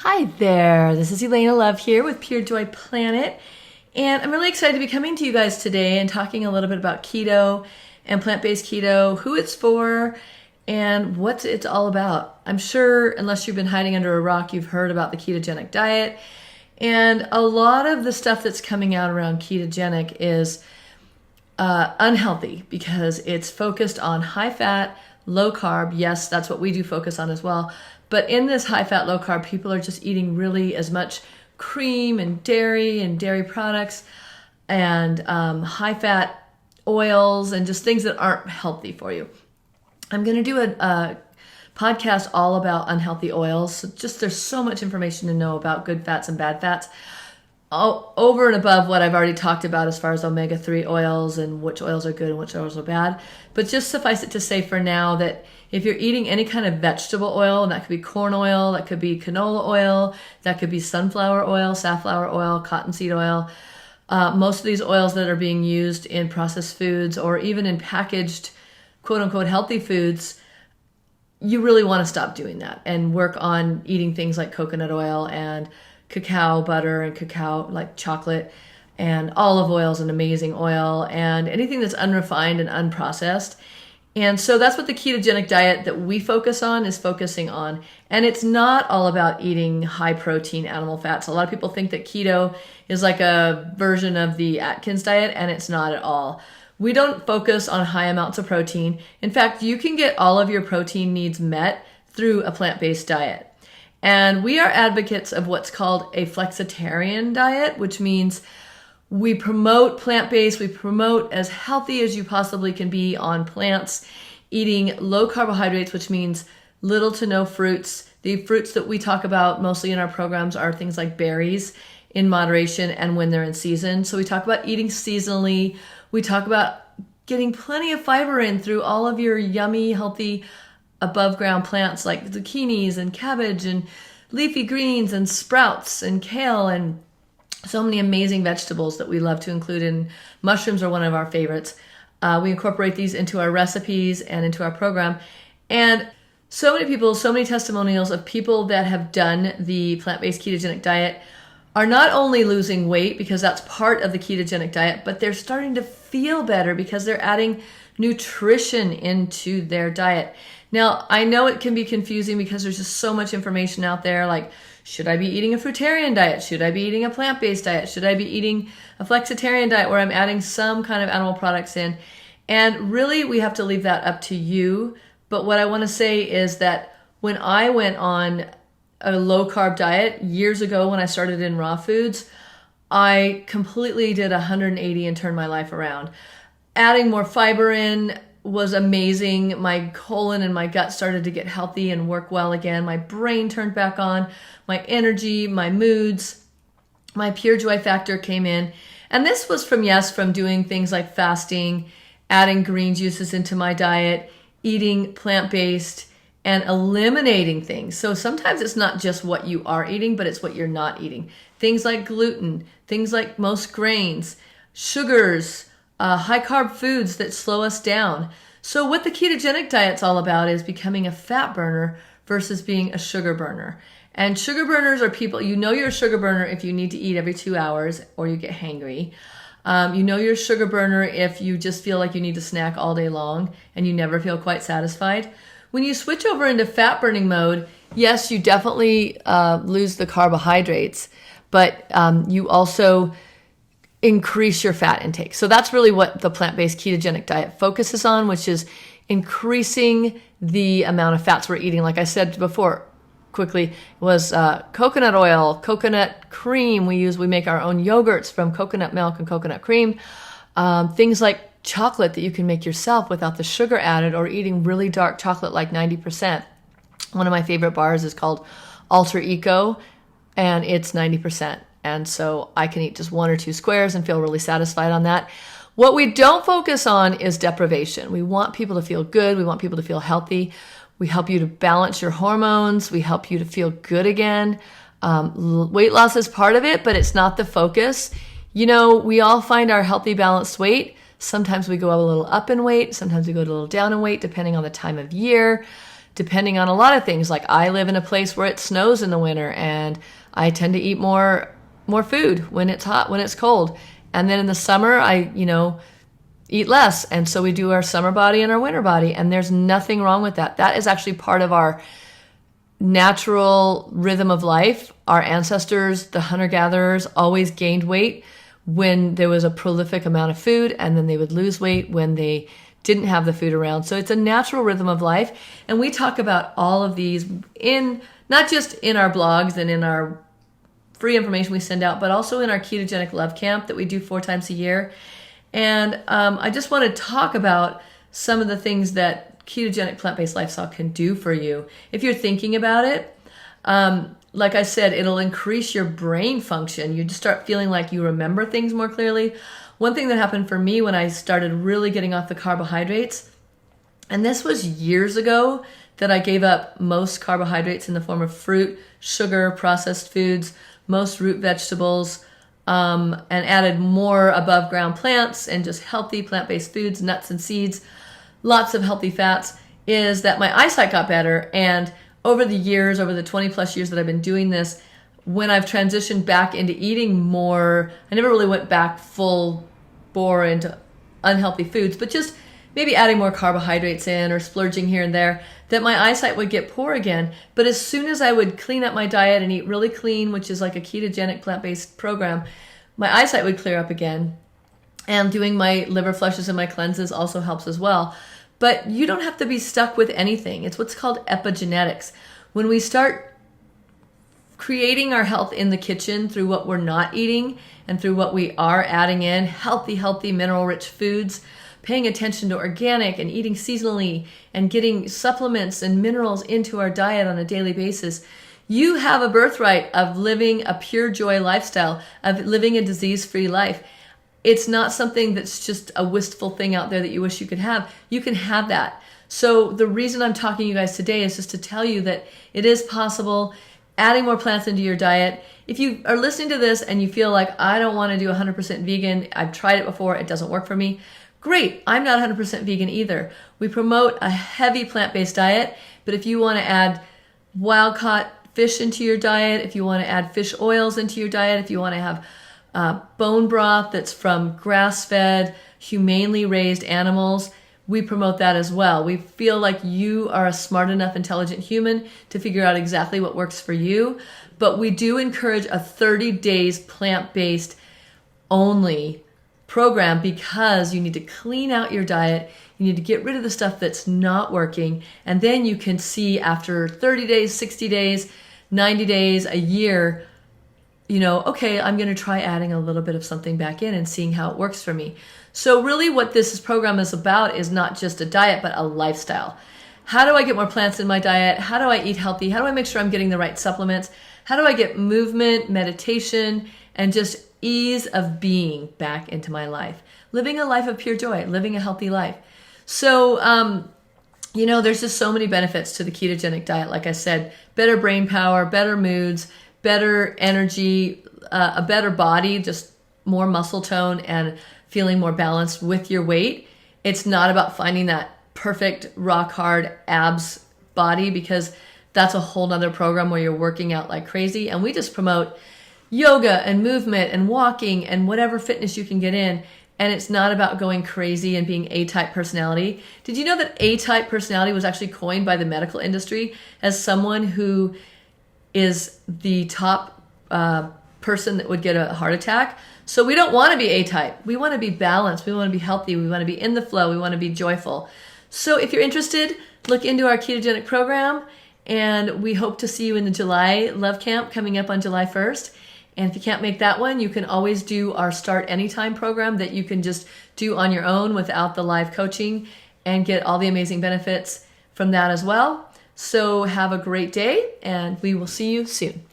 Hi there, this is Elena Love here with Pure Joy Planet, and I'm really excited to be coming to you guys today and talking a little bit about keto and plant-based keto, who it's for, and what it's all about. I'm sure, unless you've been hiding under a rock, you've heard about the ketogenic diet, and a lot of the stuff that's coming out around ketogenic is unhealthy because it's focused on high fat, low carb. Yes, that's what we do focus on as well. But in this high fat, low carb, people are just eating really as much cream and dairy products and high fat oils and just things that aren't healthy for you. I'm going to do a podcast all about unhealthy oils. So just there's so much information to know about good fats and bad fats. Over and above what I've already talked about as far as omega-3 oils and which oils are good and which oils are bad. But just suffice it to say for now that if you're eating any kind of vegetable oil, and that could be corn oil, that could be canola oil, that could be sunflower oil, safflower oil, cottonseed oil, most of these oils that are being used in processed foods or even in packaged quote-unquote healthy foods, you really want to stop doing that and work on eating things like coconut oil and cacao butter and cacao like chocolate, and olive oil is an amazing oil, and anything that's unrefined and unprocessed. And so that's what the ketogenic diet that we focus on is focusing on. And it's not all about eating high protein animal fats. A lot of people think that keto is like a version of the Atkins diet, and it's not at all. We don't focus on high amounts of protein. In fact, you can get all of your protein needs met through a plant-based diet. And we are advocates of what's called a flexitarian diet, which means we promote plant-based, we promote as healthy as you possibly can be on plants, eating low carbohydrates, which means little to no fruits. The fruits that we talk about mostly in our programs are things like berries in moderation and when they're in season. So we talk about eating seasonally. We talk about getting plenty of fiber in through all of your yummy, healthy above ground plants like zucchinis and cabbage and leafy greens and sprouts and kale and so many amazing vegetables that we love to include in. Mushrooms are one of our favorites. We incorporate these into our recipes and into our program. And so many people, so many testimonials of people that have done the plant-based ketogenic diet are not only losing weight because that's part of the ketogenic diet, but they're starting to feel better because they're adding nutrition into their diet. Now, I know it can be confusing because there's just so much information out there, like, should I be eating a fruitarian diet? Should I be eating a plant-based diet? Should I be eating a flexitarian diet where I'm adding some kind of animal products in? And really, we have to leave that up to you. But what I want to say is that when I went on a low-carb diet years ago when I started in raw foods, I completely did 180 and turned my life around. Adding more fiber in was amazing. My colon and my gut started to get healthy and work well again. My brain turned back on, my energy, my moods, my pure joy factor came in. And this was from doing things like fasting, adding green juices into my diet, eating plant-based, and eliminating things. So sometimes it's not just what you are eating, but it's what you're not eating. Things like gluten, things like most grains, sugars, high carb foods that slow us down. So what the ketogenic diet's all about is becoming a fat burner versus being a sugar burner. And sugar burners are people, you know you're a sugar burner if you need to eat every 2 hours or you get hangry. You know you're a sugar burner if you just feel like you need to snack all day long and you never feel quite satisfied. When you switch over into fat burning mode, yes, you definitely lose the carbohydrates, but you also increase your fat intake. So that's really what the plant-based ketogenic diet focuses on, which is increasing the amount of fats we're eating. Like I said before, quickly, was coconut oil, coconut cream. We make our own yogurts from coconut milk and coconut cream. Things like chocolate that you can make yourself without the sugar added, or eating really dark chocolate like 90%. One of my favorite bars is called Alter Eco, and it's 90%. And so I can eat just 1 or 2 squares and feel really satisfied on that. What we don't focus on is deprivation. We want people to feel good. We want people to feel healthy. We help you to balance your hormones. We help you to feel good again. Weight loss is part of it, but it's not the focus. You know, we all find our healthy, balanced weight. Sometimes we go a little up in weight. Sometimes we go a little down in weight, depending on the time of year, depending on a lot of things. Like I live in a place where it snows in the winter, and I tend to eat more food when it's hot, when it's cold. And then in the summer, I, eat less. And so we do our summer body and our winter body. And there's nothing wrong with that. That is actually part of our natural rhythm of life. Our ancestors, the hunter-gatherers, always gained weight when there was a prolific amount of food, and then they would lose weight when they didn't have the food around. So it's a natural rhythm of life. And we talk about all of these in, not just in our blogs and in our free information we send out, but also in our ketogenic love camp that we do 4 times a year. And I just want to talk about some of the things that ketogenic plant-based lifestyle can do for you. If you're thinking about it, like I said, it'll increase your brain function. You just start feeling like you remember things more clearly. One thing that happened for me when I started really getting off the carbohydrates, and this was years ago that I gave up most carbohydrates in the form of fruit, sugar, processed foods, most root vegetables, and added more above ground plants and just healthy plant-based foods, nuts and seeds, lots of healthy fats, is that my eyesight got better. And over the years, over the 20 plus years that I've been doing this, when I've transitioned back into eating more, I never really went back full bore into unhealthy foods, but just maybe adding more carbohydrates in or splurging here and there, that my eyesight would get poor again. But as soon as I would clean up my diet and eat really clean, which is like a ketogenic plant-based program, my eyesight would clear up again. And doing my liver flushes and my cleanses also helps as well. But you don't have to be stuck with anything. It's what's called epigenetics. When we start creating our health in the kitchen through what we're not eating and through what we are adding in, healthy, mineral-rich foods, paying attention to organic and eating seasonally and getting supplements and minerals into our diet on a daily basis, you have a birthright of living a pure joy lifestyle, of living a disease-free life. It's not something that's just a wistful thing out there that you wish you could have. You can have that. So the reason I'm talking to you guys today is just to tell you that it is possible, adding more plants into your diet. If you are listening to this and you feel like, I don't want to do 100% vegan, I've tried it before, it doesn't work for me, great. I'm not 100% vegan either. We promote a heavy plant-based diet, but if you want to add wild-caught fish into your diet, if you want to add fish oils into your diet, if you want to have bone broth that's from grass-fed, humanely raised animals, we promote that as well. We feel like you are a smart enough, intelligent human to figure out exactly what works for you, but we do encourage a 30 days plant-based only program because you need to clean out your diet. You need to get rid of the stuff that's not working. And then you can see after 30 days, 60 days, 90 days, a year, okay, I'm going to try adding a little bit of something back in and seeing how it works for me. So really what this program is about is not just a diet, but a lifestyle. How do I get more plants in my diet? How do I eat healthy? How do I make sure I'm getting the right supplements? How do I get movement, meditation, and just ease of being back into my life? Living a life of pure joy, living a healthy life. So, there's just so many benefits to the ketogenic diet. Like I said, better brain power, better moods, better energy, a better body, just more muscle tone and feeling more balanced with your weight. It's not about finding that perfect rock hard abs body, because that's a whole nother program where you're working out like crazy. And we just promote yoga and movement and walking and whatever fitness you can get in. And it's not about going crazy and being A-type personality. Did you know that A-type personality was actually coined by the medical industry as someone who is the top person that would get a heart attack? So we don't want to be A-type. We want to be balanced. We want to be healthy. We want to be in the flow. We want to be joyful. So if you're interested, look into our ketogenic program, and we hope to see you in the July Love Camp coming up on July 1st. And if you can't make that one, you can always do our Start Anytime program that you can just do on your own without the live coaching and get all the amazing benefits from that as well. So have a great day, and we will see you soon.